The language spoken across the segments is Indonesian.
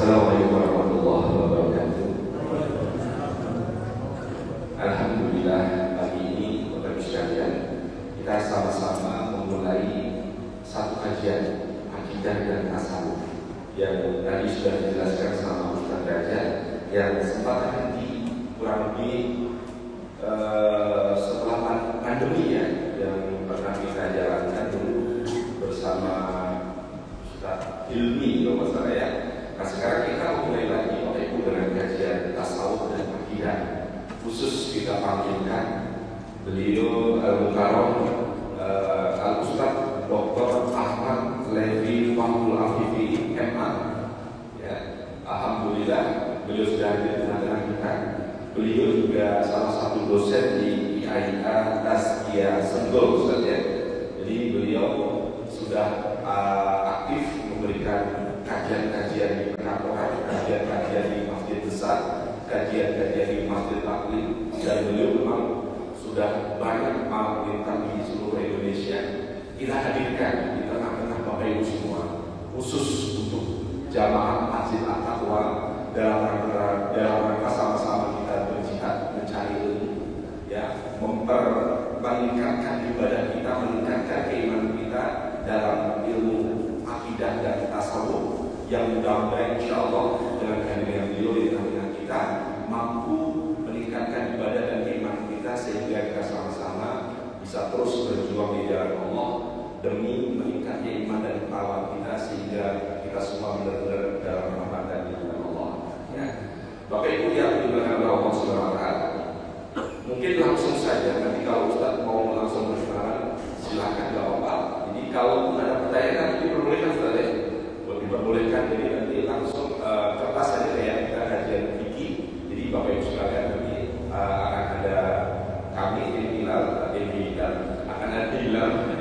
Assalamualaikum warahmatullahi wabarakatuh. Alhamdulillah, pagi ini Bapak Ibu sekalian, kita sama-sama memulai satu kajian akidah dan tasawuf yang tadi sudah dijelaskan sama Ustaz Raja, yang sempat terhenti kurang lebih setelah pandemi ya, yang pernah kita jalankan dulu bersama Ustaz Hilmi kalau masalah ya. Nah sekarang kita mulai lagi Bapak Ibu dengan kajian tasawuf dan akidah. Khusus kita panggilkan beliau Al-Mukarram Al-Ustaz Dr. Ahmad Levi Fahrul Afifi MA ya. Alhamdulillah beliau sudah hadir di tengah kita. Beliau juga salah satu dosen di IAIA Tazkiyah Sentul ya. Jadi beliau sudah aktif memberikan kajian-kajian di perkantoran, kajian-kajian di masjid besar, kajian-kajian di masjid taklim, dan beliau memang sudah banyak melintang di seluruh Indonesia. Kita hadirkan di tengah-tengah Bapak Ibu semua, khusus untuk jamaah Masjid At-Taqwa dalam rangka sama-sama kita berjihad mencari ilmu, ya, meningkatkan ibadah kita, meningkatkan keimanan kita dalam ilmu akidah dan tasawuf, yang mudah-mudahan insya Allah dengan kehadiran beliau di tengah-tengah kita mampu meningkatkan ibadah dan keimanan kita, sehingga kita sama-sama bisa terus berjuang di jalan Allah demi meningkatnya iman dan ketakwaan kita, sehingga kita semua benar-benar dalam rahmat dan lindungan Allah. Ya. Bapak Ibu yang dimuliakan Allah Subhanahu wa Ta'ala, mungkin langsung saja, nanti kalau Ustaz mau langsung berkenalan silakan, gak apa-apa. Jadi kalau ada pertanyaan diperbolehkan Ustaz ya, diperbolehkan. Jadi nanti langsung kertas saja ya, kita kajian fikih. Jadi Bapak Ibu sekalian nanti akan ada kami di Hilal akan ada Hilal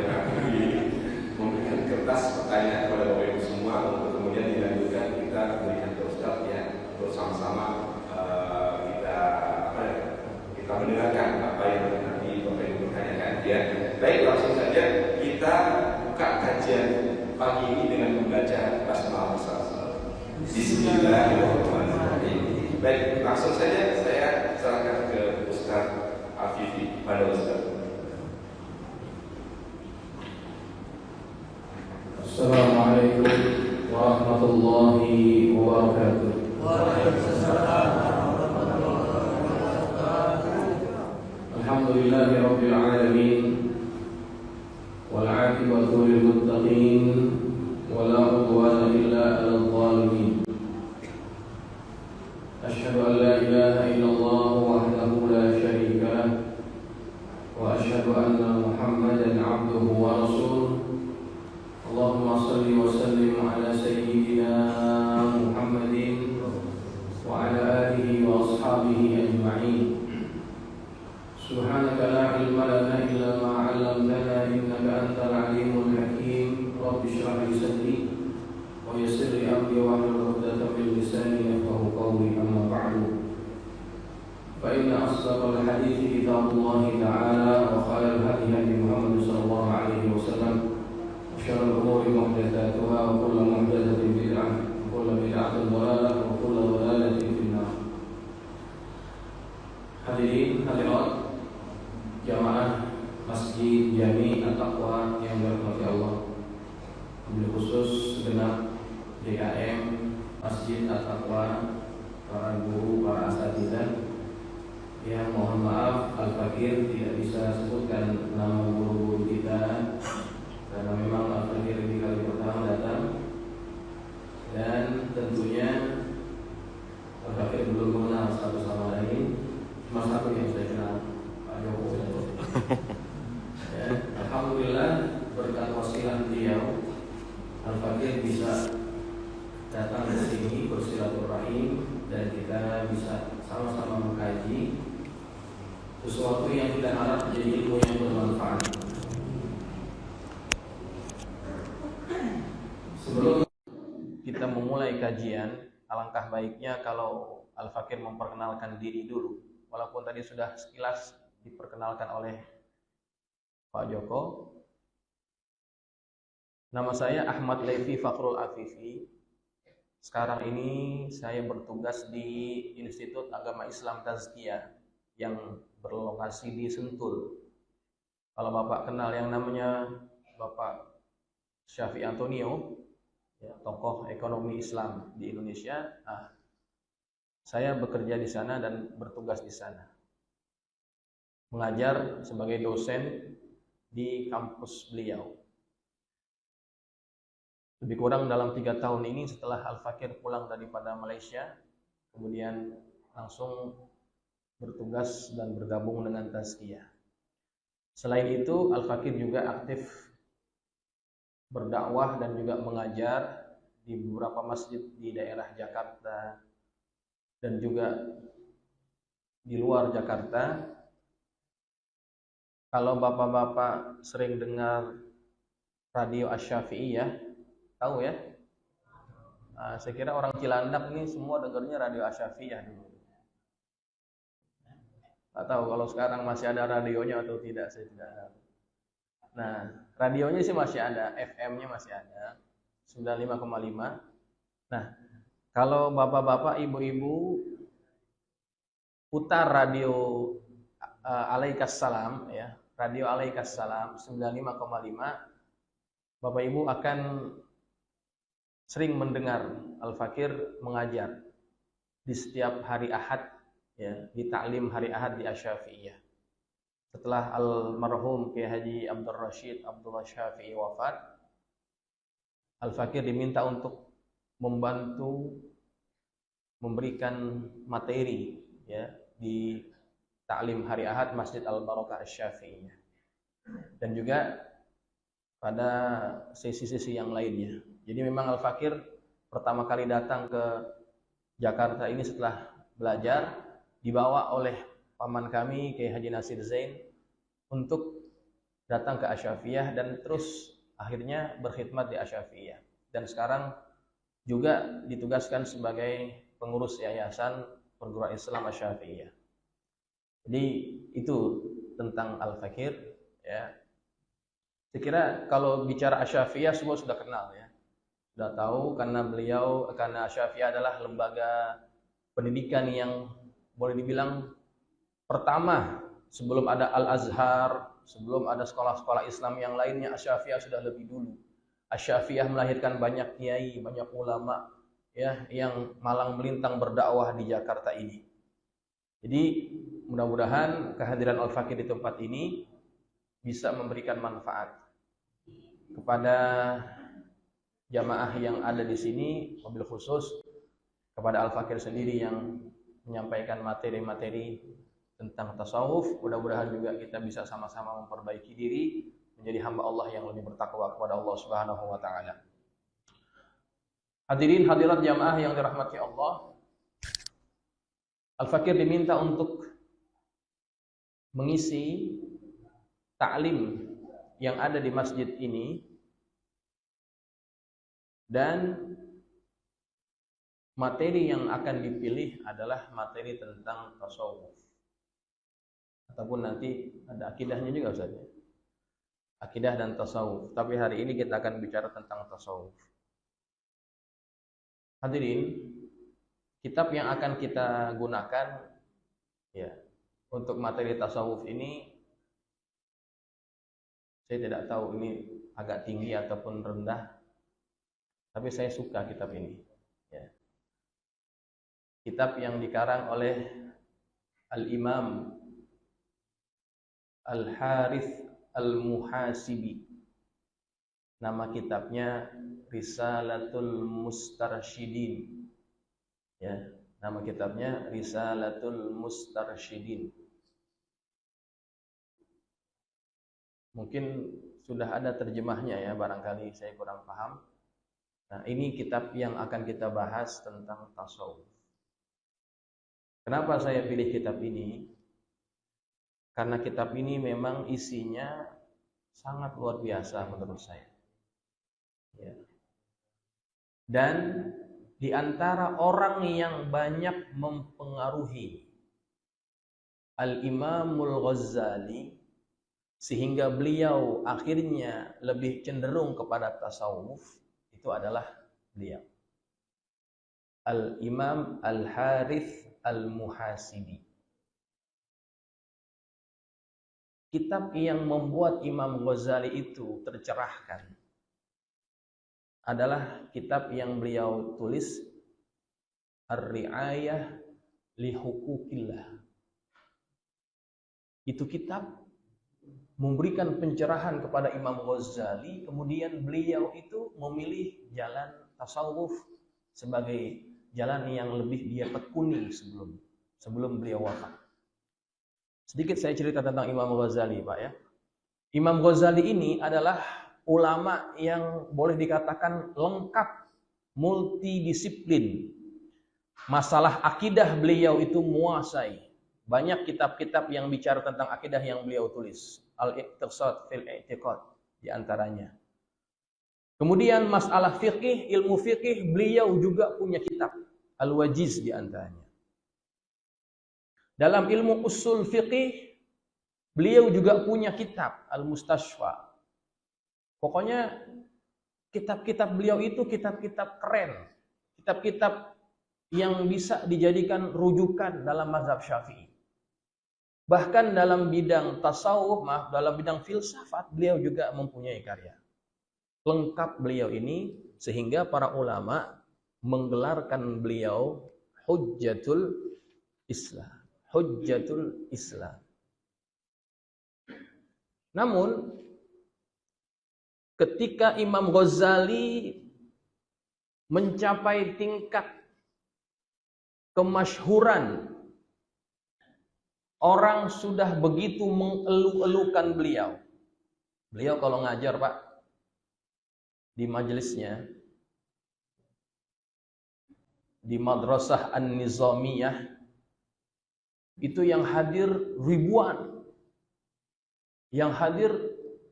memberikan kertas pertanyaan kepada Bapak Ibu semua, untuk kemudian dilanjutkan kita berikan ke Ustaz ya, bersama-sama kita mendengarkan apa yang nanti Bapak Ibu bertanyakan ya. Baik, langsung saja kita buka kajian pagi ini dengan membaca basmalah bersama. Bismillahirrahmanirrahim. Baik, langsung saja saya serahkan ke Ustaz Afifi. Pada Ustaz. Assalamualaikum warahmatullahi wabarakatuh. Waalaikumsalam. Alhamdulillahi rabbil alamin, wal 'aqibatu lil muttaqin, wa la 'udwana illa 'alal zalimin. Asyhadu an la ilaha illallah wahdahu la syarika lah, wa asyhadu anna Muhammadan 'abduhu wa rasuluh. Allahumma shalli wa sallim ala sayyidina Muhammadin wa ala alihi wa ashabihi ajma'in. Subhanaka la ilma lana illa ma 'allamtana innaka antal alimul hakim. Rabbi shrah li sadri wa yassir li amri wahlul 'uqdatam min lisani yafqahu qawli. Amma ba'du. Fa inna asdaqal hadithi kitabullah ta'ala wa khairal hadi hadi Muhammad sallallahu alaihi wasallam. Syarrul umuri muhdatsatuha wa kullu muhdatsatin bid'ah wa kullu bid'atin dhalalah wa kullu dhalalatin finnar. Hadirin hadirat jamaah Masjid Jami At-Taqwa yang dirahmati Allah, wabil khusus segenap DKM Masjid At-Taqwa, para guru, para asatidzah, yang mohon maaf Al-Fakir tidak bisa sebutkan nama guru-guru kita karena memang Al-Fakir ini kali pertama datang, dan tentunya Al-Fakir belum mengenal satu sama lain. Cuma satu yang saya kenal, Pak Joko. Ya, alhamdulillah berkat wasilah beliau, Al-Fakir bisa datang ke sini bersilaturahim, dan kita bisa sama-sama mengkaji sesuatu yang kita harap menjadi ilmu yang bermanfaat. Sebelum kita memulai kajian, alangkah baiknya kalau Al-Fakir memperkenalkan diri dulu. Walaupun tadi sudah sekilas diperkenalkan oleh Pak Joko. Nama saya Ahmad Levi Fahrul Afifi. sekarang ini saya bertugas di Institut Agama Islam Tazkiyah yang berlokasi di Sentul. Kalau Bapak kenal yang namanya Bapak Syafi'i Antonio, ya, tokoh ekonomi Islam di Indonesia, saya bekerja di sana dan bertugas di sana, mengajar sebagai dosen di kampus beliau. Lebih kurang dalam 3 tahun ini setelah Al-Fakir pulang daripada Malaysia, kemudian langsung bertugas dan bergabung dengan Tazkiyah. Selain itu, Al-Fakir juga aktif berdakwah dan juga mengajar di beberapa masjid di daerah Jakarta dan juga di luar Jakarta. Kalau bapak-bapak sering dengar radio Asy-Syafi'i ya, tahu ya? Saya kira orang Cilandak ini semua dengarnya radio Asy-Syafi'iyah dulu. Nggak tahu kalau sekarang masih ada radionya atau tidak, saya tidak tahu. Nah, radionya sih masih ada, FM-nya masih ada, 95,5. Nah, kalau bapak-bapak, ibu-ibu putar radio Alaikassalam ya, radio Alaikassalam 95,5, Bapak Ibu akan sering mendengar Al-Fakir mengajar di setiap hari Ahad ya, di taklim hari Ahad di Asy-Syafi'iyah. Setelah almarhum Kiai Haji Abdul Rashid Abdullah Syafi'i wafat, Al-Fakir diminta untuk membantu memberikan materi ya di taklim hari Ahad Masjid Al-Barakah Asy-Syafi'iyah. Dan juga pada sesi-sesi yang lainnya. Jadi memang Al-Fakir pertama kali datang ke Jakarta ini setelah belajar, dibawa oleh paman kami Kiai Haji Nasir Zain untuk datang ke Asy-Syafi'iyah dan terus akhirnya berkhidmat di Asy-Syafi'iyah. Dan sekarang juga ditugaskan sebagai pengurus Yayasan Perguruan Islam Asy-Syafi'iyah. Jadi itu tentang Al-Fakir ya. Saya kira kalau bicara Asy-Syafi'iyah semua sudah kenal ya. Sudah tahu karena Asy-Syafi'iyah adalah lembaga pendidikan yang boleh dibilang pertama sebelum ada Al-Azhar, sebelum ada sekolah-sekolah Islam yang lainnya, Asy-Syafi'iyah sudah lebih dulu. Asy-Syafi'iyah melahirkan banyak kiai, banyak ulama ya yang malang melintang berdakwah di Jakarta ini. Jadi mudah-mudahan kehadiran Al-Fakir di tempat ini bisa memberikan manfaat kepada jamaah yang ada di sini, wabil khusus kepada Al-Fakir sendiri yang menyampaikan materi-materi tentang tasawuf. Mudah-mudahan juga kita bisa sama-sama memperbaiki diri menjadi hamba Allah yang lebih bertakwa kepada Allah Subhanahu wa taala. Hadirin hadirat jamaah yang dirahmati Allah, Al-Fakir diminta untuk mengisi taklim yang ada di masjid ini, dan materi yang akan dipilih adalah materi tentang tasawuf. Ataupun nanti ada akidahnya juga Ustaz. Akidah dan tasawuf. Tapi hari ini kita akan bicara tentang tasawuf. Hadirin, kitab yang akan kita gunakan ya untuk materi tasawuf ini, saya tidak tahu ini agak tinggi ataupun rendah, tapi saya suka kitab ini. Ya. Kitab yang dikarang oleh Al-Imam Al-Harith Al-Muhasibi. Nama kitabnya Risalatul Mustarsyidin. Ya, nama kitabnya Risalatul Mustarsyidin. Mungkin sudah ada terjemahnya ya, barangkali saya kurang paham. Nah, ini kitab yang akan kita bahas tentang tasawuf. Kenapa saya pilih kitab ini? Karena kitab ini memang isinya sangat luar biasa menurut saya. Ya. Dan di antara orang yang banyak mempengaruhi Al-Imamul Ghazali sehingga beliau akhirnya lebih cenderung kepada tasawuf, itu adalah beliau. Al-Imam Al-Harith Al-Muhasibi. Kitab yang membuat Imam Ghazali itu tercerahkan adalah kitab yang beliau tulis, Ar-Ri'ayah li Hukukillah. Itu kitab memberikan pencerahan kepada Imam Ghazali, kemudian beliau itu memilih jalan tasawuf sebagai jalan yang lebih dia tekuni sebelum beliau wafat. Sedikit saya cerita tentang Imam Ghazali, Pak ya. Imam Ghazali ini adalah ulama yang boleh dikatakan lengkap, multidisiplin. Masalah akidah beliau itu muasai. Banyak kitab-kitab yang bicara tentang akidah yang beliau tulis. Al-Iqtisad fil I'tiqad di antaranya. Kemudian masalah fikih, ilmu fikih, beliau juga punya kitab. Al-Wajiz di antaranya. Dalam ilmu usul fikih, beliau juga punya kitab Al-Mustashfa. Pokoknya kitab-kitab beliau itu kitab-kitab keren. Kitab-kitab yang bisa dijadikan rujukan dalam mazhab Syafi'i. Bahkan dalam bidang tasawuf, dalam bidang filsafat, beliau juga mempunyai karya. Lengkap beliau ini sehingga para ulama menggelarkan beliau Hujjatul Islam. Hujjatul Islam. Namun ketika Imam Ghazali mencapai tingkat kemasyhuran, orang sudah begitu mengeluh-elukan beliau. Beliau kalau ngajar, Pak, di majelisnya, di Madrasah An-Nizamiyah, itu yang hadir ribuan. Yang hadir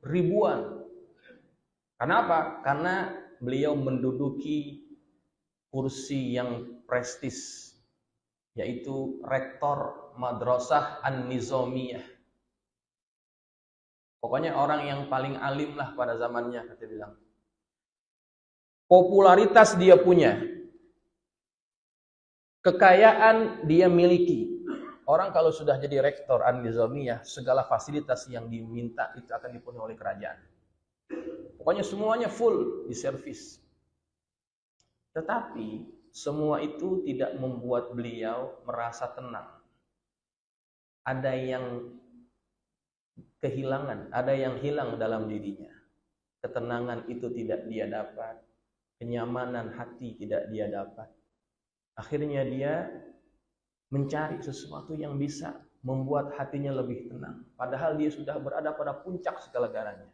ribuan. Kenapa? Karena beliau menduduki kursi yang prestis, yaitu rektor Madrasah An-Nizamiyah. Pokoknya orang yang paling alim lah pada zamannya, kata bilang. Popularitas dia punya. Kekayaan dia miliki. Orang kalau sudah jadi rektor An-Nizamiyah, segala fasilitas yang diminta itu akan dipenuhi oleh kerajaan. Pokoknya semuanya full di servis. Tetapi semua itu tidak membuat beliau merasa tenang. Ada yang kehilangan, ada yang hilang dalam dirinya. Ketenangan itu tidak dia dapat. Kenyamanan hati tidak dia dapat. Akhirnya dia mencari sesuatu yang bisa membuat hatinya lebih tenang. Padahal dia sudah berada pada puncak segala-galanya.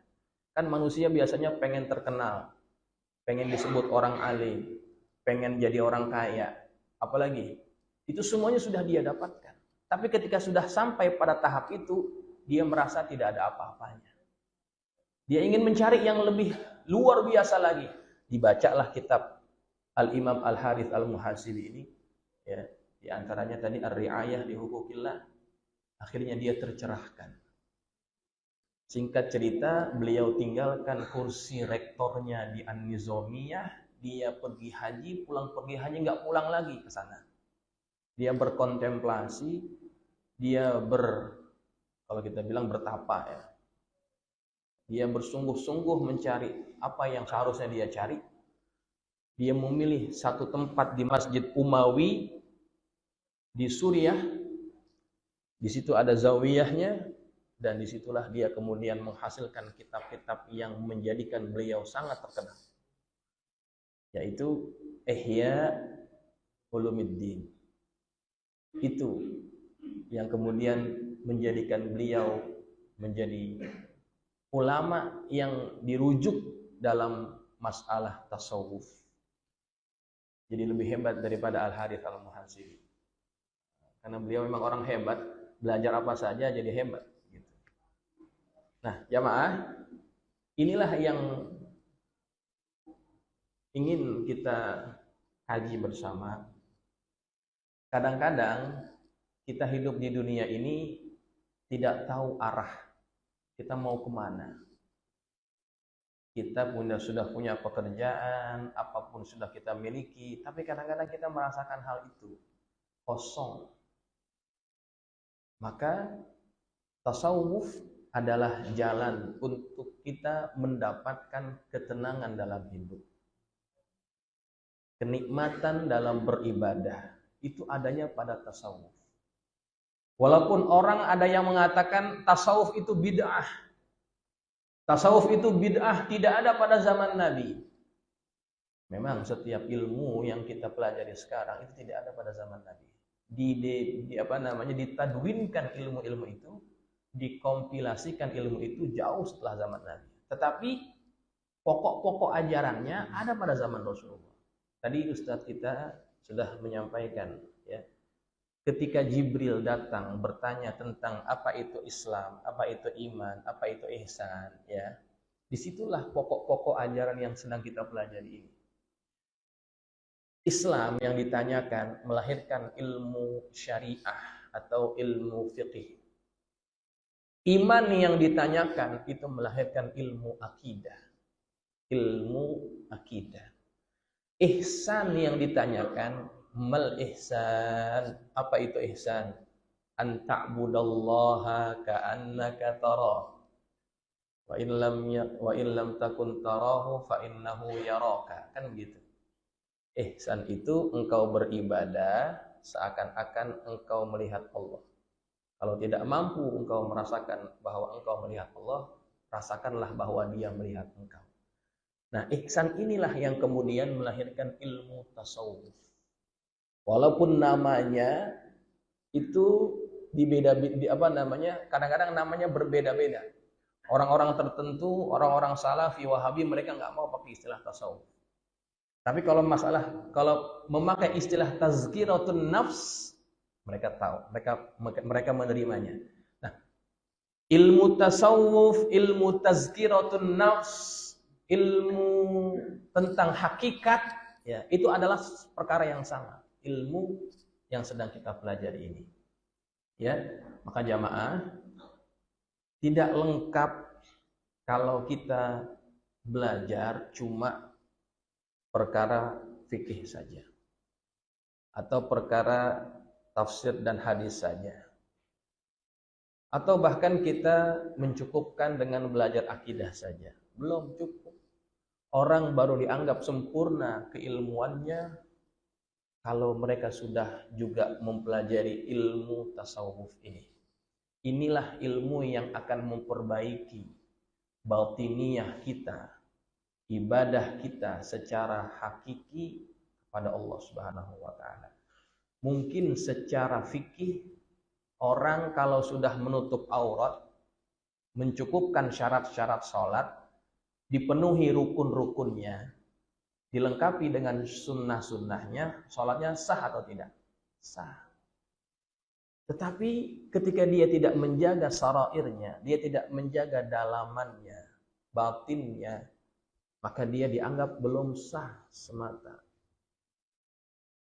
Kan manusia biasanya pengen terkenal, pengen disebut orang alim, pengen jadi orang kaya. Apalagi, itu semuanya sudah dia dapatkan. Tapi ketika sudah sampai pada tahap itu, dia merasa tidak ada apa-apanya. Dia ingin mencari yang lebih luar biasa lagi. Dibacalah kitab Al-Imam Al-Harith Al-Muhasibi ini, ya. Di antaranya tadi Ar-Ri'ayah li Hukukillah. Akhirnya dia tercerahkan. Singkat cerita, beliau tinggalkan kursi rektornya di An-Nizamiyah. Dia pergi haji, pulang pergi haji nggak pulang lagi ke sana. Dia berkontemplasi, dia kalau kita bilang bertapa ya. Dia bersungguh-sungguh mencari apa yang seharusnya dia cari. Dia memilih satu tempat di Masjid Umawi di Suriah, di situ ada zawiyahnya, dan disitulah dia kemudian menghasilkan kitab-kitab yang menjadikan beliau sangat terkenal, yaitu Ihya Ulumuddin. Itu yang kemudian menjadikan beliau menjadi ulama yang dirujuk dalam masalah tasawuf. Jadi lebih hebat daripada Al-Harith Al-Muhasibi. Karena beliau memang orang hebat, belajar apa saja jadi hebat. Gitu. Nah, jamaah, inilah yang ingin kita kaji bersama. Kadang-kadang kita hidup di dunia ini tidak tahu arah, kita mau kemana. Kita sudah punya pekerjaan, apapun sudah kita miliki, tapi kadang-kadang kita merasakan hal itu kosong. Maka tasawuf adalah jalan untuk kita mendapatkan ketenangan dalam hidup. Kenikmatan dalam beribadah itu adanya pada tasawuf. Walaupun orang ada yang mengatakan tasawuf itu bid'ah. Tasawuf itu bid'ah, tidak ada pada zaman Nabi. Memang setiap ilmu yang kita pelajari sekarang itu tidak ada pada zaman Nabi. Ditadwinkan ilmu-ilmu itu, dikompilasikan ilmu itu jauh setelah zaman Nabi. Tetapi pokok-pokok ajarannya ada pada zaman Rasulullah. Tadi Ustadz kita sudah menyampaikan, ya. Ketika Jibril datang bertanya tentang apa itu Islam, apa itu iman, apa itu ihsan, ya. Disitulah pokok-pokok ajaran yang sedang kita pelajari ini. Islam yang ditanyakan melahirkan ilmu syariah atau ilmu fiqih. Iman yang ditanyakan itu melahirkan ilmu akidah. Ilmu akidah. Ihsan yang ditanyakan mal ihsan. Apa itu ihsan? An ta'budallaha ka'annaka tarah. Wa in lam takun tarahu fa innahu yaraka. Kan begitu. Ihsan itu engkau beribadah seakan-akan engkau melihat Allah. Kalau tidak mampu engkau merasakan bahwa engkau melihat Allah, rasakanlah bahwa Dia melihat engkau. Nah, ihsan inilah yang kemudian melahirkan ilmu tasawuf. Walaupun namanya itu kadang-kadang namanya berbeda-beda. Orang-orang tertentu, orang-orang Salafi, Wahabi, mereka nggak mau pakai istilah tasawuf. Tapi kalau memakai istilah tazkiratun nafs, mereka tahu, mereka menerimanya. Nah, ilmu tasawuf, ilmu tazkiratun nafs, ilmu tentang hakikat, ya, itu adalah perkara yang sama. Ilmu yang sedang kita pelajari ini, ya. Maka jamaah, tidak lengkap kalau kita belajar cuma perkara fikih saja atau perkara tafsir dan hadis saja, atau bahkan kita mencukupkan dengan belajar akidah saja. Belum cukup. Orang baru dianggap sempurna keilmuannya kalau mereka sudah juga mempelajari ilmu tasawuf ini. Inilah ilmu yang akan memperbaiki batiniyah kita, ibadah kita secara hakiki kepada Allah Subhanahu wa taala. Mungkin secara fikih orang kalau sudah menutup aurat, mencukupkan syarat-syarat sholat, dipenuhi rukun-rukunnya, dilengkapi dengan sunnah-sunnahnya, sholatnya sah atau tidak? Sah. Tetapi ketika dia tidak menjaga sarairnya, dia tidak menjaga dalamannya, batinnya, maka dia dianggap belum sah semata.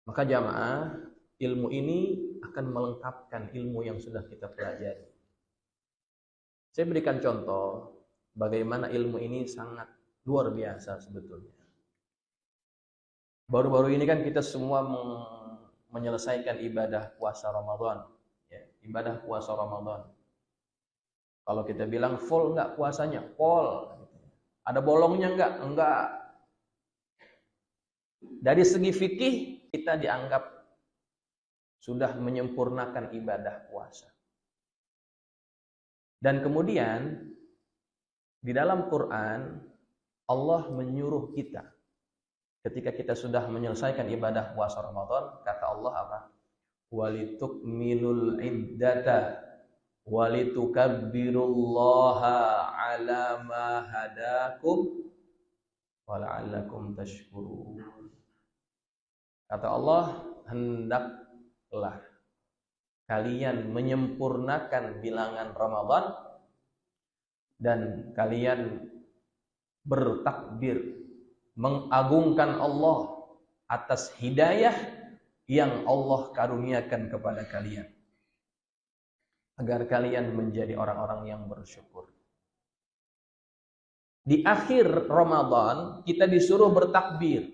Maka jamaah, ilmu ini akan melengkapkan ilmu yang sudah kita pelajari. Saya berikan contoh bagaimana ilmu ini sangat luar biasa sebetulnya. Baru-baru ini kan kita semua menyelesaikan ibadah puasa Ramadan, ya, ibadah puasa Ramadan. Kalau kita bilang full enggak puasanya? Full. Ada bolongnya enggak? Enggak. Dari segi fikih kita dianggap sudah menyempurnakan ibadah puasa. Dan kemudian di dalam Quran Allah menyuruh kita ketika kita sudah menyelesaikan ibadah puasa Ramadan, kata Allah apa? Walitukmilul iddata walitukabbirullaha ala ma hadakum wala'allakum tashkurun. Kata Allah, hendaklah kalian menyempurnakan bilangan Ramadan dan kalian bertakbir mengagungkan Allah atas hidayah yang Allah karuniakan kepada kalian agar kalian menjadi orang-orang yang bersyukur. Di akhir Ramadan kita disuruh bertakbir.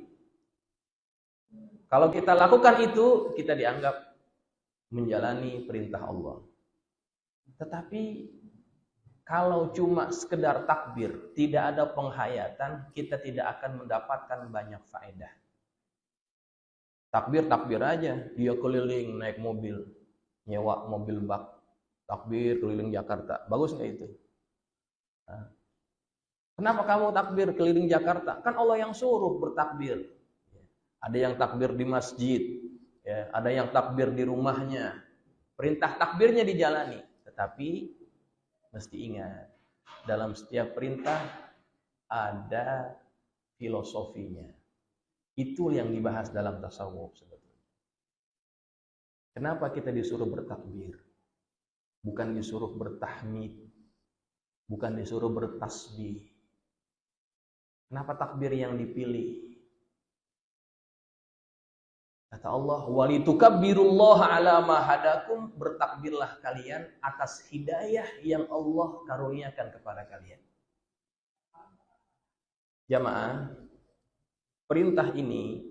Kalau kita lakukan itu, kita dianggap menjalani perintah Allah. Tetapi kalau cuma sekedar takbir, tidak ada penghayatan, kita tidak akan mendapatkan banyak faedah. Takbir aja, dia keliling naik mobil, nyewa mobil bak, takbir keliling Jakarta. Bagus nggak itu? Nah, kenapa kamu takbir keliling Jakarta? Kan Allah yang suruh bertakbir. Ada yang takbir di masjid, ya, ada yang takbir di rumahnya. Perintah takbirnya dijalani, tetapi mesti ingat, dalam setiap perintah ada filosofinya. Itu yang dibahas dalam tasawuf sebetulnya. Kenapa kita disuruh bertakbir? Bukan disuruh bertahmid, bukan disuruh bertasbih. Kenapa takbir yang dipilih? Kata Allah, walitukabbirullaha ala ma hadakum, bertakbirlah kalian atas hidayah yang Allah karuniakan kepada kalian. Jamaah, perintah ini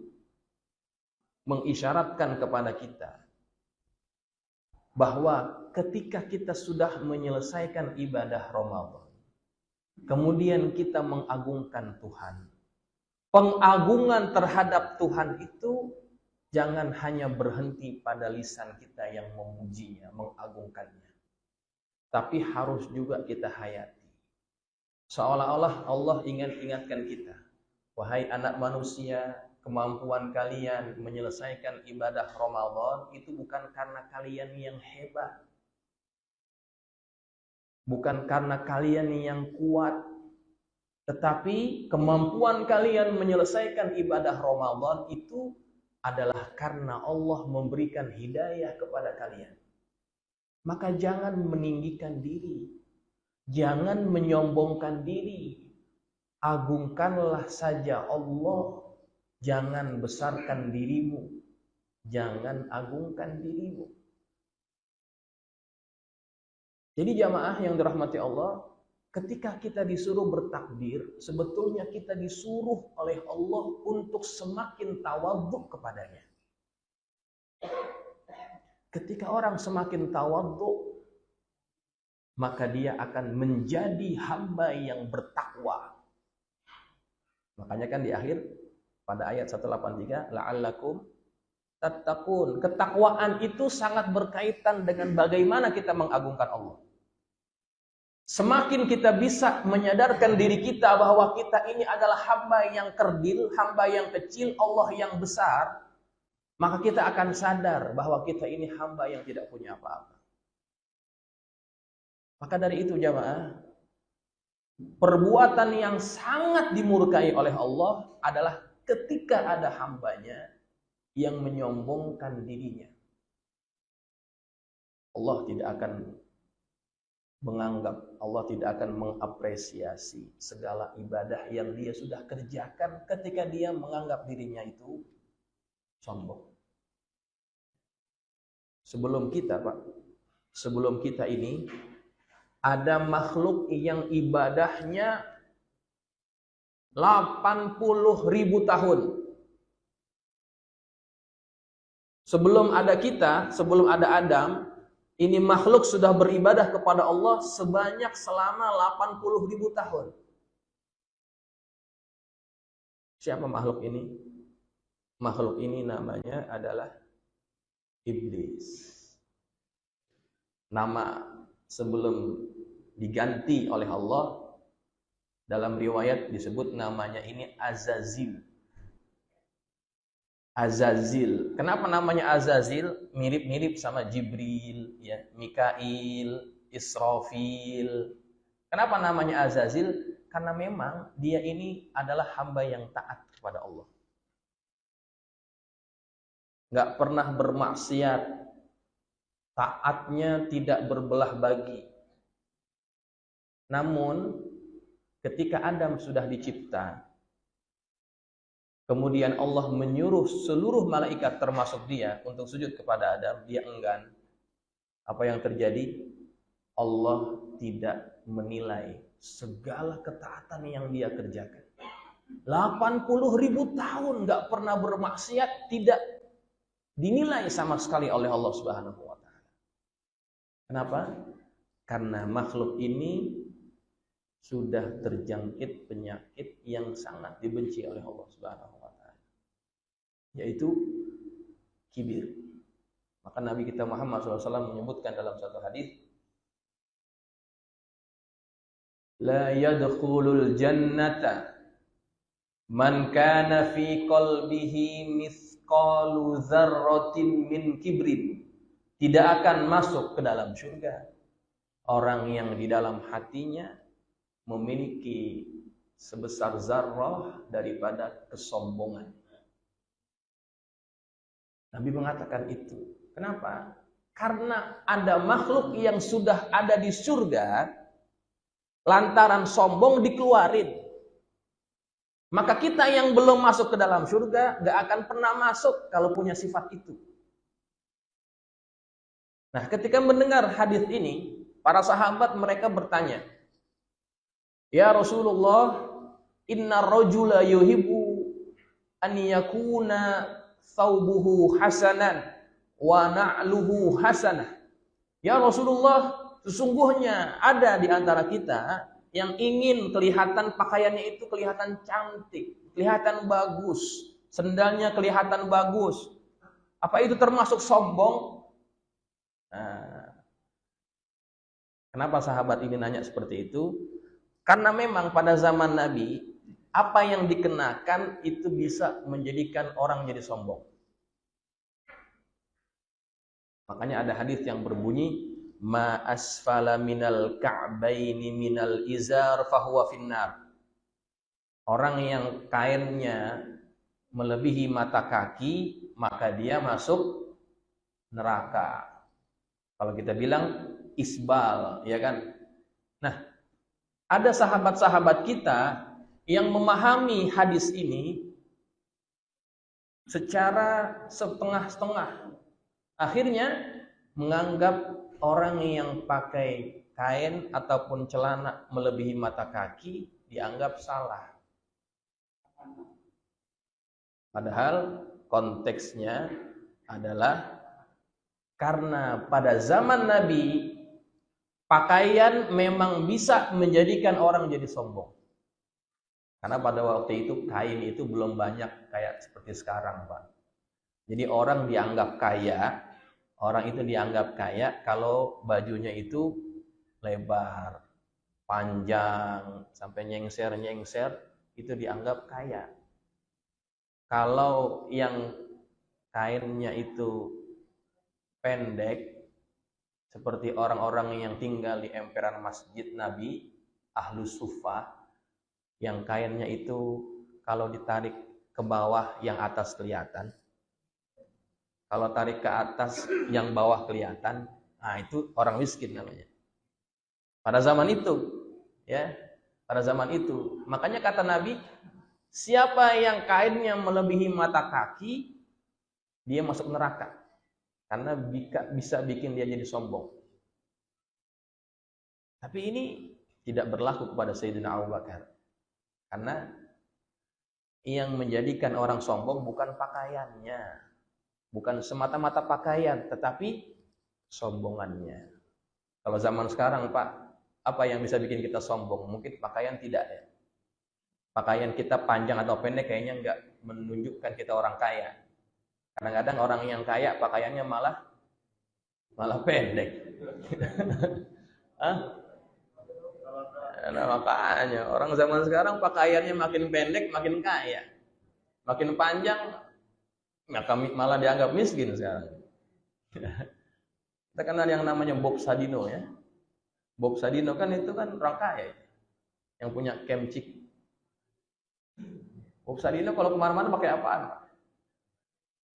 mengisyaratkan kepada kita bahwa ketika kita sudah menyelesaikan ibadah Ramadan, kemudian kita mengagungkan Tuhan. Pengagungan terhadap Tuhan itu jangan hanya berhenti pada lisan kita yang memujinya, mengagungkannya. Tapi harus juga kita hayati. Seolah-olah Allah ingin ingatkan kita, wahai anak manusia, kemampuan kalian menyelesaikan ibadah Ramadan itu bukan karena kalian yang hebat. Bukan karena kalian yang kuat. Tetapi kemampuan kalian menyelesaikan ibadah Ramadan itu adalah karena Allah memberikan hidayah kepada kalian. Maka jangan meninggikan diri. Jangan menyombongkan diri. Agungkanlah saja Allah. Jangan besarkan dirimu. Jangan agungkan dirimu. Jadi jamaah yang dirahmati Allah, ketika kita disuruh bertakbir, sebetulnya kita disuruh oleh Allah untuk semakin tawadhu kepadanya. Ketika orang semakin tawadhu, maka dia akan menjadi hamba yang bertakwa. Makanya kan di akhir pada ayat 183, la'allakum tattaqun. Ketakwaan itu sangat berkaitan dengan bagaimana kita mengagungkan Allah. Semakin kita bisa menyadarkan diri kita bahwa kita ini adalah hamba yang kerdil, hamba yang kecil, Allah yang besar, maka kita akan sadar bahwa kita ini hamba yang tidak punya apa-apa. Maka dari itu jamaah, perbuatan yang sangat dimurkai oleh Allah adalah ketika ada hambanya yang menyombongkan dirinya. Allah tidak akan menganggap, Allah tidak akan mengapresiasi segala ibadah yang dia sudah kerjakan ketika dia menganggap dirinya itu sombong. Sebelum kita ini ada makhluk yang ibadahnya 80.000 tahun. Sebelum ada kita, sebelum ada Adam, ini makhluk sudah beribadah kepada Allah selama 80.000 tahun. Siapa makhluk ini? Makhluk ini namanya adalah Iblis. Nama sebelum diganti oleh Allah, dalam riwayat disebut namanya ini Azazil. Azazil. Kenapa namanya Azazil? Mirip-mirip sama Jibril, ya, Mikail, Israfil. Kenapa namanya Azazil? Karena memang dia ini adalah hamba yang taat kepada Allah. Nggak pernah bermaksiat. Taatnya tidak berbelah bagi. Namun, ketika Adam sudah dicipta, kemudian Allah menyuruh seluruh malaikat termasuk dia untuk sujud kepada Adam, dia enggan. Apa yang terjadi? Allah tidak menilai segala ketaatan yang dia kerjakan. 80.000 tahun nggak pernah bermaksiat, tidak dinilai sama sekali oleh Allah Subhanahu wa taala. Kenapa? Karena makhluk ini sudah terjangkit penyakit yang sangat dibenci oleh Allah Subhanahu wa taala, yaitu kibir. Maka Nabi kita Muhammad SAW menyebutkan dalam satu hadis, la yadkhulul jannata man kana fi qalbihi mithqalu dzarratin min kibrin. Tidak akan masuk ke dalam surga orang yang di dalam hatinya memiliki sebesar zarrah daripada kesombongan. Nabi mengatakan itu. Kenapa? Karena ada makhluk yang sudah ada di surga, lantaran sombong dikeluarin. Maka kita yang belum masuk ke dalam surga gak akan pernah masuk kalau punya sifat itu. Nah, ketika mendengar hadis ini, para sahabat mereka bertanya, ya Rasulullah, inna rajula yuhibbu an yakuna thawbuhu hasanan wa na'luhu hasanah. Ya Rasulullah, sesungguhnya ada di antara kita yang ingin kelihatan pakaiannya itu kelihatan cantik, kelihatan bagus, sendalnya kelihatan bagus. Apa itu termasuk sombong? Nah, kenapa sahabat ini nanya seperti itu? Karena memang pada zaman Nabi, apa yang dikenakan itu bisa menjadikan orang jadi sombong. Makanya ada hadis yang berbunyi, ma asfala minal ka'baini minal izar fahuwa finnar. Orang yang kainnya melebihi mata kaki, maka dia masuk neraka. Kalau kita bilang isbal, ya kan? Nah, ada sahabat-sahabat kita yang memahami hadis ini secara setengah-setengah. Akhirnya menganggap orang yang pakai kain ataupun celana melebihi mata kaki dianggap salah. Padahal konteksnya adalah karena pada zaman Nabi pakaian memang bisa menjadikan orang jadi sombong. Karena pada waktu itu kain itu belum banyak kayak seperti sekarang, Pak. Jadi orang dianggap kaya, orang itu dianggap kaya kalau bajunya itu lebar, panjang, sampai nyengser-nyengser, itu dianggap kaya. Kalau yang kainnya itu pendek, seperti orang-orang yang tinggal di emperan Masjid Nabi, Ahlus Suffah, yang kainnya itu kalau ditarik ke bawah yang atas kelihatan, kalau tarik ke atas yang bawah kelihatan, nah itu orang miskin namanya. Pada zaman itu, ya, pada zaman itu, makanya kata Nabi, siapa yang kainnya melebihi mata kaki, dia masuk neraka. Karena bisa bikin dia jadi sombong. Tapi ini tidak berlaku kepada Sayyidina Abu Bakar. Karena yang menjadikan orang sombong bukan pakaiannya, bukan semata-mata pakaian, tetapi sombongannya. Kalau zaman sekarang, Pak, apa yang bisa bikin kita sombong? Mungkin pakaian tidak ya. Pakaian kita panjang atau pendek kayaknya nggak menunjukkan kita orang kaya. Kadang-kadang orang yang kaya pakaiannya malah pendek. Nah, makanya orang zaman sekarang pakaiannya makin pendek makin kaya, makin panjang malah dianggap miskin sekarang. Kita kenal yang namanya Bob Sadino ya. Bob Sadino kan itu kan orang kaya yang punya Kemcik. Bob Sadino kalau kemana-mana pakai apaan?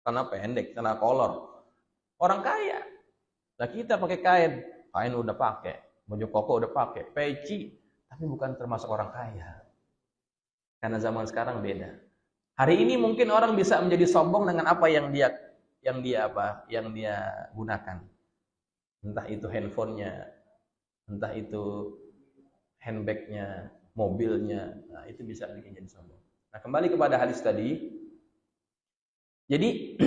Karena pendek, karena kolor. Orang kaya. Nah kita pakai kain udah pakai, baju koko udah pakai, peci, tapi bukan termasuk orang kaya. Karena zaman sekarang beda. Hari ini mungkin orang bisa menjadi sombong dengan apa yang dia gunakan. Entah itu handphonenya, entah itu handbagnya, mobilnya, nah itu bisa bikin jadi sombong. Nah kembali kepada hadis tadi, jadi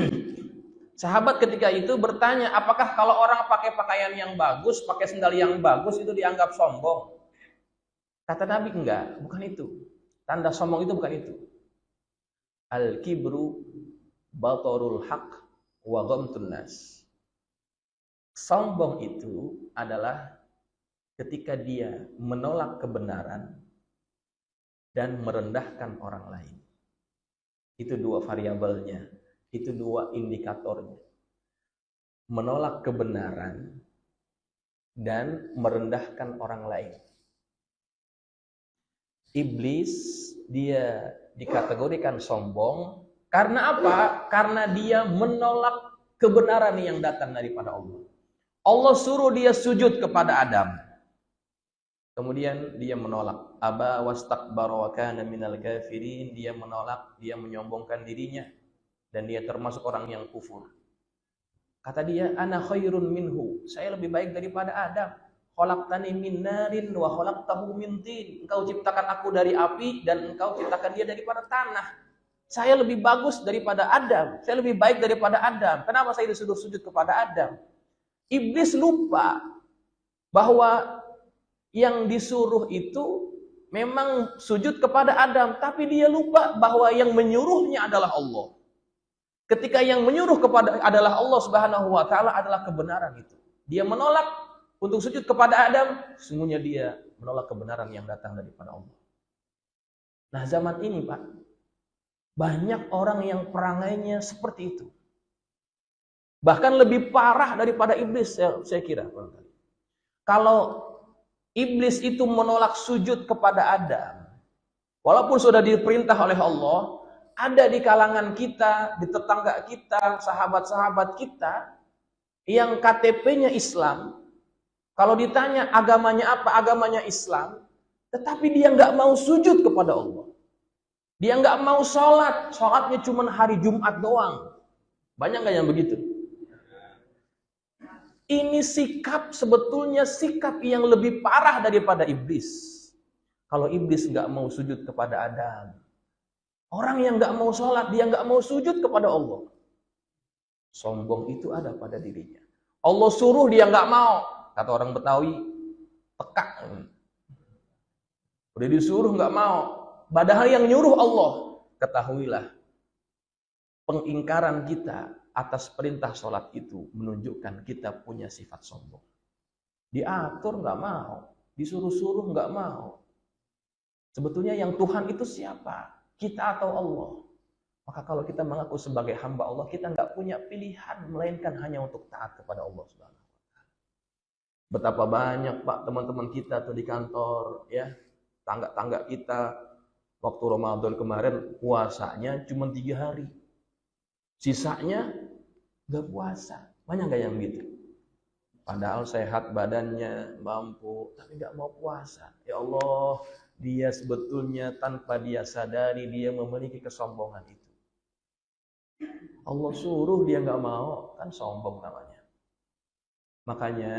sahabat ketika itu bertanya, apakah kalau orang pakai pakaian yang bagus, pakai sendal yang bagus itu dianggap sombong? Kata Nabi, enggak, bukan itu. Tanda sombong itu bukan itu. Al-kibru batarul haq wa ghamtun nas. Sombong itu adalah ketika dia menolak kebenaran dan merendahkan orang lain. Itu dua variabelnya, itu dua indikatornya. Menolak kebenaran dan merendahkan orang lain. Iblis dia dikategorikan sombong karena apa? Karena dia menolak kebenaran yang datang daripada Allah. Allah suruh dia sujud kepada Adam. Kemudian dia menolak. Aba wastakbara wa kana minal kafirin. Dia menolak, dia menyombongkan dirinya dan dia termasuk orang yang kufur. Kata dia, ana khairun minhu. Saya lebih baik daripada Adam. Khalaqtani min narin wa khalaqtahu min tin. Engkau ciptakan aku dari api dan engkau ciptakan dia daripada tanah. Saya lebih bagus daripada Adam. Saya lebih baik daripada Adam. Kenapa saya disuruh sujud kepada Adam? Iblis lupa bahwa yang disuruh itu memang sujud kepada Adam, tapi dia lupa bahwa yang menyuruhnya adalah Allah. Ketika yang menyuruh kepada adalah Allah Subhanahu wa taala adalah kebenaran itu. Dia menolak untuk sujud kepada Adam, sesungguhnya dia menolak kebenaran yang datang daripada Allah. Nah, zaman ini, Pak, banyak orang yang perangainya seperti itu. Bahkan lebih parah daripada iblis, saya kira. Kalau iblis itu menolak sujud kepada Adam, walaupun sudah diperintah oleh Allah, ada di kalangan kita, di tetangga kita, sahabat-sahabat kita, yang KTP-nya Islam, kalau ditanya agamanya apa, agamanya Islam, tetapi dia nggak mau sujud kepada Allah. Dia nggak mau sholat, sholatnya cuma hari Jumat doang. Banyak nggak yang begitu? Ini sikap sebetulnya sikap yang lebih parah daripada iblis. Kalau iblis nggak mau sujud kepada Adam, orang yang nggak mau sholat, dia nggak mau sujud kepada Allah. Sombong itu ada pada dirinya. Allah suruh dia nggak mau. Kata orang Betawi, tekak. Udah disuruh nggak mau. Padahal yang nyuruh Allah. Ketahuilah, pengingkaran kita atas perintah sholat itu menunjukkan kita punya sifat sombong. Diatur nggak mau, disuruh-suruh nggak mau. Sebetulnya yang Tuhan itu siapa? Kita atau Allah? Maka kalau kita mengaku sebagai hamba Allah, kita nggak punya pilihan melainkan hanya untuk taat kepada Allah Subhanahu. Betapa banyak, Pak, teman-teman kita tuh di kantor, ya, tangga-tangga kita, waktu Ramadan kemarin puasanya cuma 3 hari, sisanya nggak puasa. Banyak nggak yang gitu? Padahal sehat badannya, mampu, tapi nggak mau puasa. Ya Allah, dia sebetulnya tanpa dia sadari dia memiliki kesombongan itu. Allah suruh dia nggak mau, kan sombong namanya. Makanya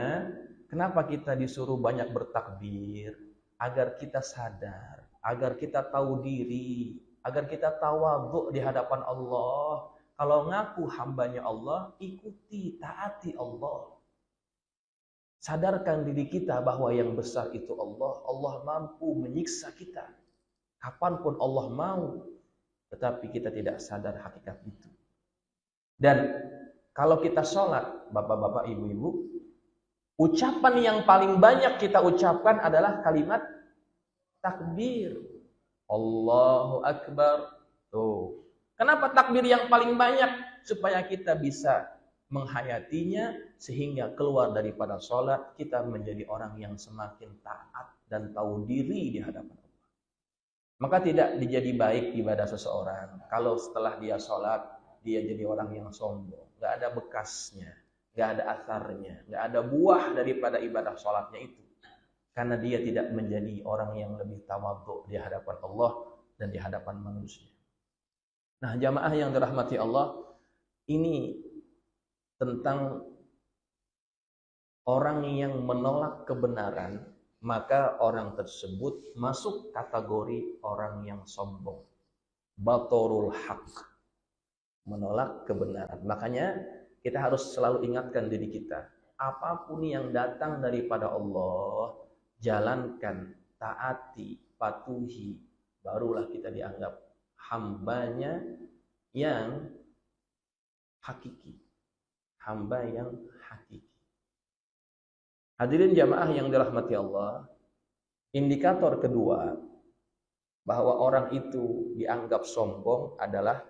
kenapa kita disuruh banyak bertakbir? Agar kita sadar, agar kita tahu diri, agar kita tawadhu di hadapan Allah. Kalau ngaku hambanya Allah, ikuti, taati Allah. Sadarkan diri kita bahwa yang besar itu Allah. Allah mampu menyiksa kita kapanpun Allah mau. Tetapi kita tidak sadar hakikat itu. Dan kalau kita sholat, bapak-bapak, ibu-ibu, ucapan yang paling banyak kita ucapkan adalah kalimat takbir. Allahu Akbar. Tuh. Kenapa takbir yang paling banyak? Supaya kita bisa menghayatinya sehingga keluar daripada sholat kita menjadi orang yang semakin taat dan tahu diri di hadapan Allah. Maka tidak dijadi baik ibadah seseorang kalau setelah dia sholat dia jadi orang yang sombong. Gak ada bekasnya, gak ada asarnya, gak ada buah daripada ibadah sholatnya itu. Karena dia tidak menjadi orang yang lebih tawadhu di hadapan Allah dan di hadapan manusia. Nah, jamaah yang dirahmati Allah, ini tentang orang yang menolak kebenaran maka orang tersebut masuk kategori orang yang sombong. Batorul haq, menolak kebenaran. Makanya kita harus selalu ingatkan diri kita, apapun yang datang daripada Allah, jalankan, taati, patuhi, barulah kita dianggap hambanya yang hakiki. Hamba yang hakiki. Hadirin jamaah yang dirahmati Allah, indikator kedua bahwa orang itu dianggap sombong adalah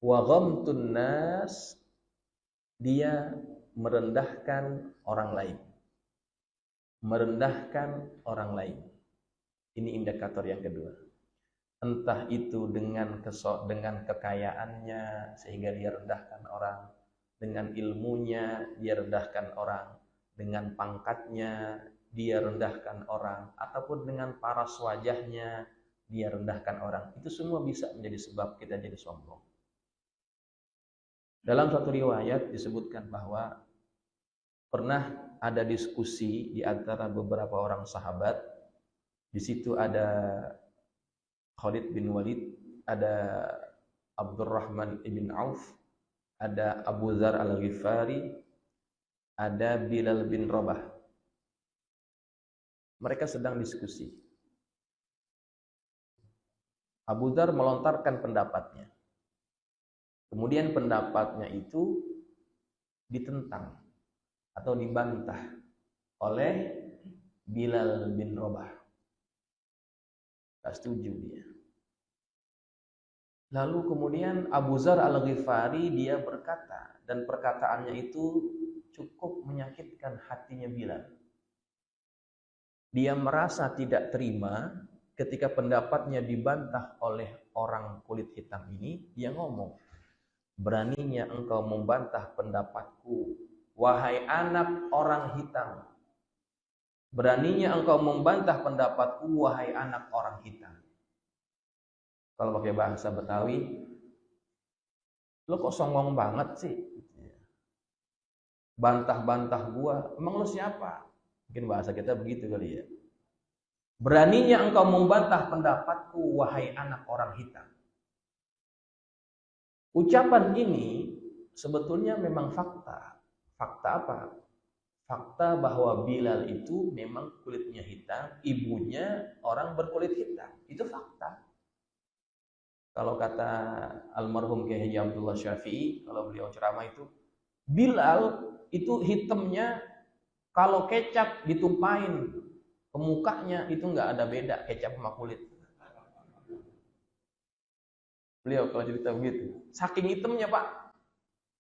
wa ghamtun nas, dia merendahkan orang lain. Merendahkan orang lain. Ini indikator yang kedua. Entah itu dengan kekayaannya sehingga dia rendahkan orang, dengan ilmunya dia rendahkan orang, dengan pangkatnya dia rendahkan orang, ataupun dengan paras wajahnya dia rendahkan orang. Itu semua bisa menjadi sebab kita jadi sombong. Dalam satu riwayat disebutkan bahwa pernah ada diskusi di antara beberapa orang sahabat. Di situ ada Khalid bin Walid, ada Abdurrahman ibn Auf, ada Abu Dzar al-Ghifari, ada Bilal bin Rabah. Mereka sedang diskusi. Abu Dzar melontarkan pendapatnya. Kemudian pendapatnya itu ditentang atau dibantah oleh Bilal bin Rabah. Tak setuju dia. Lalu kemudian Abu Dzar al-Ghifari dia berkata, dan perkataannya itu cukup menyakitkan hatinya Bilal. Dia merasa tidak terima ketika pendapatnya dibantah oleh orang kulit hitam ini. Dia ngomong, beraninya engkau membantah pendapatku, wahai anak orang hitam. Beraninya engkau membantah pendapatku, wahai anak orang hitam. Kalau pakai bahasa Betawi, lo kok songong banget sih? Bantah-bantah gua, emang lo siapa? Mungkin bahasa kita begitu kali ya. Beraninya engkau membantah pendapatku, wahai anak orang hitam. Ucapan ini sebetulnya memang fakta. Fakta apa? Fakta bahwa Bilal itu memang kulitnya hitam, ibunya orang berkulit hitam. Itu fakta. Kalau kata almarhum Kiai Haji Abdullah Syafi'i, kalau beliau ceramah itu, Bilal itu hitamnya kalau kecap ditumpahin ke mukanya itu nggak ada beda kecap sama kulit. Beliau kalau cerita begitu, saking hitamnya Pak.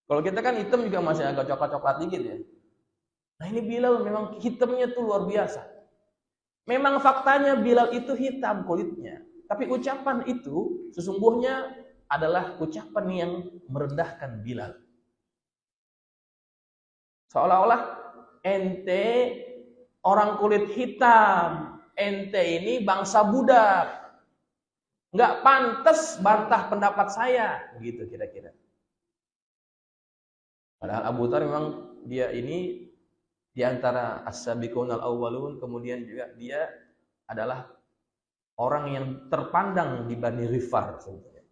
Kalau kita kan hitam juga masih agak coklat-coklat dikit ya. Nah ini Bilal memang hitamnya tuh luar biasa. Memang faktanya Bilal itu hitam kulitnya, tapi ucapan itu sesungguhnya adalah ucapan yang merendahkan Bilal. Seolah-olah ente orang kulit hitam, ente ini bangsa budak, nggak pantas bantah pendapat saya, begitu kira-kira. Padahal Abu Dzar memang dia ini di antara as-sabiqun al-awwalun, kemudian juga dia adalah orang yang terpandang di Bani Ghifar sebetulnya.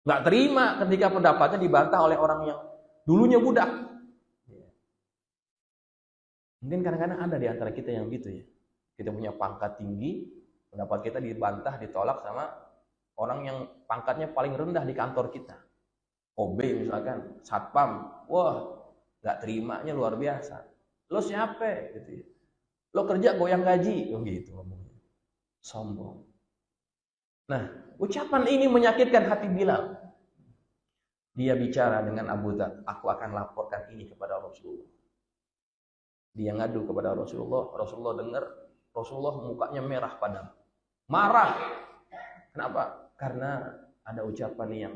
Nggak terima ketika pendapatnya dibantah oleh orang yang dulunya budak. Mungkin kadang-kadang ada di antara kita yang gitu ya. Kita punya pangkat tinggi, pendapat kita dibantah, ditolak sama orang yang pangkatnya paling rendah di kantor kita. OB misalkan, satpam, wah nggak terimanya luar biasa. Lo siapa? Gitu ya. Lo kerja goyang gaji, gitu ngomongnya. Sombong. Nah, ucapan ini menyakitkan hati Bilal. Dia bicara dengan Abu Dzar, aku akan laporkan ini kepada Rasulullah. Dia ngadu kepada Rasulullah, Rasulullah dengar, Rasulullah mukanya merah padam. Marah. Kenapa? Karena ada ucapan yang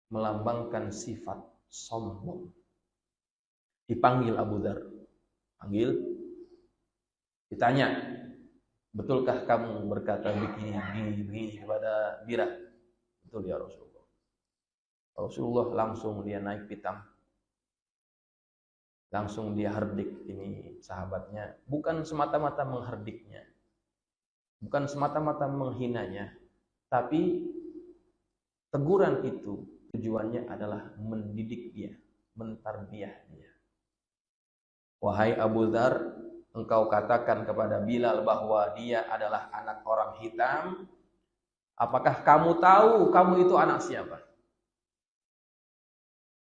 melambangkan sifat sombong. Dipanggil Abu Dzar. Panggil. Ditanya, betulkah kamu berkata begini kepada Birah? Betul ya Rasulullah. Rasulullah langsung dia naik pitam. Langsung dia herdik ini sahabatnya, bukan semata-mata mengherdiknya, bukan semata-mata menghinanya, tapi teguran itu tujuannya adalah mendidik dia, mentarbiyah dia. Wahai Abu Dzar, engkau katakan kepada Bilal bahwa dia adalah anak orang hitam. Apakah kamu tahu kamu itu anak siapa?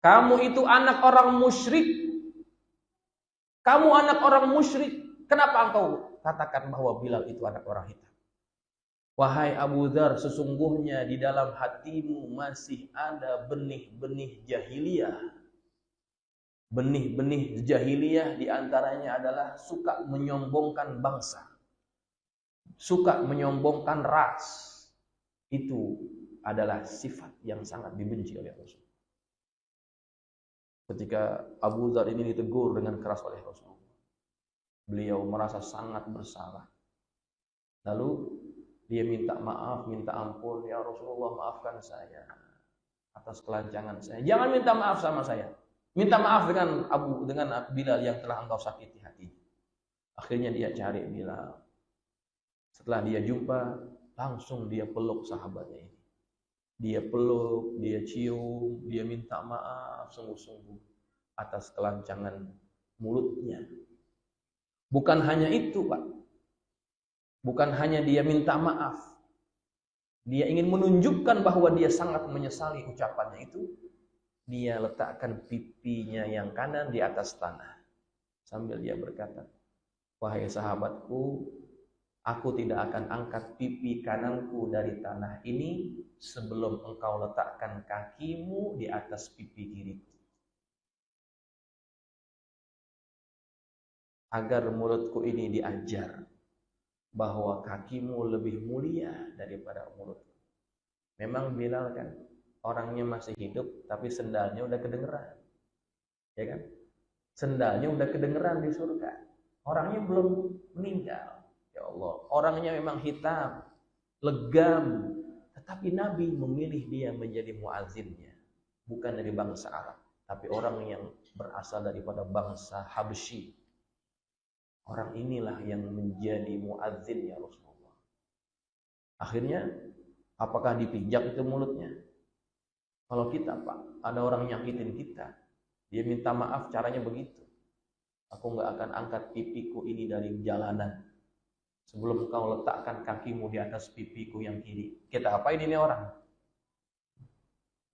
Kamu itu anak orang musyrik. Kamu anak orang musyrik. Kenapa engkau katakan bahwa Bilal itu anak orang hitam? Wahai Abu Dzar, sesungguhnya di dalam hatimu masih ada benih-benih jahiliyah. Benih-benih jahiliyah diantaranya adalah suka menyombongkan bangsa. Suka menyombongkan ras. Itu adalah sifat yang sangat dibenci oleh Rasul. Ketika Abu Dzar ini ditegur dengan keras oleh Rasulullah, beliau merasa sangat bersalah. Lalu dia minta maaf, minta ampun, ya Rasulullah maafkan saya atas kelancangan saya. Jangan minta maaf sama saya. Minta maaf dengan Bilal yang telah engkau sakiti hatinya. Akhirnya dia cari Bilal. Setelah dia jumpa, langsung dia peluk sahabatnya ini. Dia peluk, dia cium, dia minta maaf sungguh-sungguh atas kelancangan mulutnya. Bukan hanya itu, Pak. Bukan hanya dia minta maaf. Dia ingin menunjukkan bahwa dia sangat menyesali ucapannya itu. Dia letakkan pipinya yang kanan di atas tanah. Sambil dia berkata, wahai sahabatku, aku tidak akan angkat pipi kananku dari tanah ini sebelum engkau letakkan kakimu di atas pipi kiriku. Agar mulutku ini diajar bahwa kakimu lebih mulia daripada mulutku. Memang Bilal kan orangnya masih hidup, tapi sendalnya udah kedengeran. Ya kan? Sendalnya udah kedengeran di surga. Orangnya belum meninggal. Ya Allah, orangnya memang hitam, legam, tetapi Nabi memilih dia menjadi muazzinnya, bukan dari bangsa Arab, tapi orang yang berasal daripada bangsa Habsyi. Orang inilah yang menjadi muazzin ya Rasulullah. Akhirnya, apakah dipijak itu mulutnya? Kalau kita, Pak, ada orang nyakitin kita, dia minta maaf caranya begitu. Aku nggak akan angkat pipiku ini dari jalanan sebelum kau letakkan kakimu di atas pipiku yang kiri. Kita apain ini orang?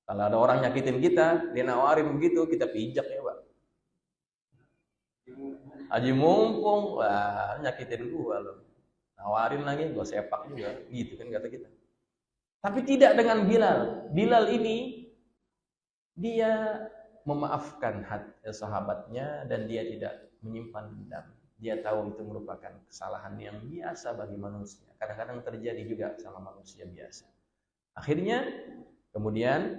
Kalau ada orang nyakitin kita, dia nawarin begitu, kita pijak ya Pak. Haji mumpung, wah nyakitin gua loh. Nawarin lagi, gua sepak juga, gitu kan kata kita. Tapi tidak dengan Bilal. Bilal ini, dia memaafkan sahabatnya dan dia tidak menyimpan dendam. Dia tahu itu merupakan kesalahan yang biasa bagi manusia. Kadang-kadang terjadi juga sama manusia biasa. Akhirnya, kemudian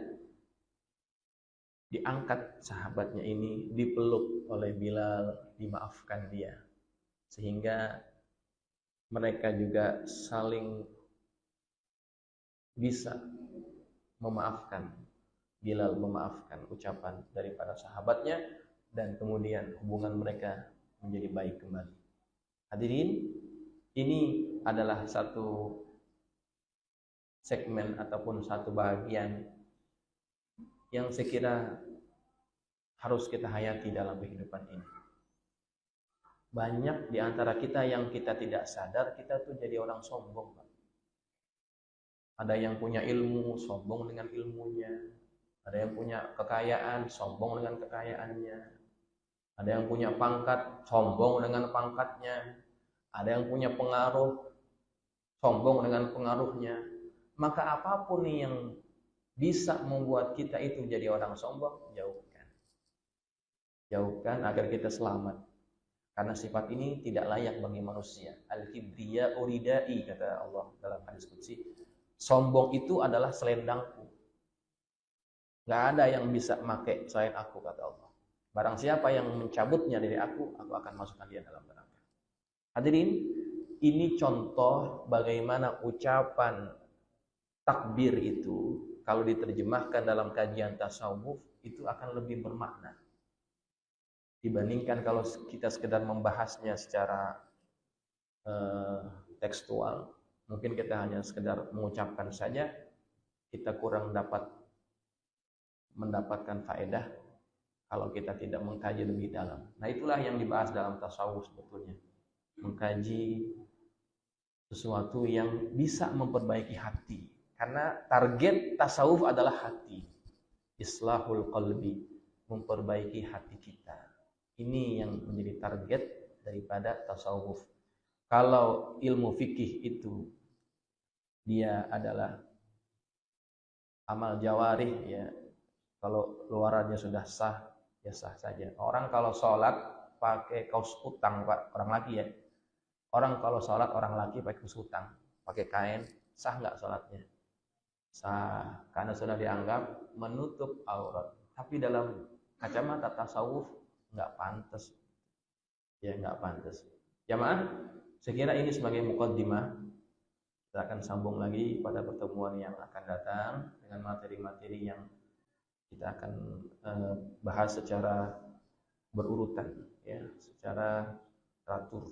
diangkat sahabatnya ini, dipeluk oleh Bilal, dimaafkan dia. Sehingga mereka juga saling bisa memaafkan. Bilal memaafkan ucapan daripada sahabatnya dan kemudian hubungan mereka menjadi baik kembali. Hadirin, ini adalah satu segmen ataupun satu bagian yang saya kira harus kita hayati dalam kehidupan ini. Banyak di antara kita yang kita tidak sadar, kita tuh jadi orang sombong. Ada yang punya ilmu, sombong dengan ilmunya. Ada yang punya kekayaan, sombong dengan kekayaannya. Ada yang punya pangkat, sombong dengan pangkatnya. Ada yang punya pengaruh, sombong dengan pengaruhnya. Maka apapun yang bisa membuat kita itu jadi orang sombong, jauhkan. Jauhkan agar kita selamat. Karena sifat ini tidak layak bagi manusia. Al-kibriya uridai, kata Allah dalam hadis qudsi. Sombong itu adalah selendangku. Gak ada yang bisa pakai selain aku, kata Allah. Barang siapa yang mencabutnya dari aku akan masukkan dia dalam neraka. Hadirin, ini contoh bagaimana ucapan takbir itu kalau diterjemahkan dalam kajian tasawuf itu akan lebih bermakna. dibandingkan kalau kita sekedar membahasnya secara tekstual. Mungkin kita hanya sekedar mengucapkan saja, kita kurang mendapatkan faedah kalau kita tidak mengkaji lebih dalam. Nah, itulah yang dibahas dalam tasawuf sebetulnya. Mengkaji sesuatu yang bisa memperbaiki hati. Karena target tasawuf adalah hati. Islahul qalbi, memperbaiki hati kita. Ini yang menjadi target daripada tasawuf. Kalau ilmu fikih itu dia adalah amal jawarih, ya, kalau luarannya sudah sah, ya sah saja. Orang kalau sholat pakai kaos kutang, Pak, orang laki ya. Orang kalau sholat orang laki pakai kaos kutang, pakai kain, sah nggak sholatnya? Sah, karena sudah dianggap menutup aurat. Tapi dalam kacamata tasawuf nggak pantas, ya nggak pantas. Jamaah, saya kira ini sebagai muqaddimah. Kita akan sambung lagi pada pertemuan yang akan datang dengan materi-materi yang kita akan bahas secara berurutan, ya, secara teratur.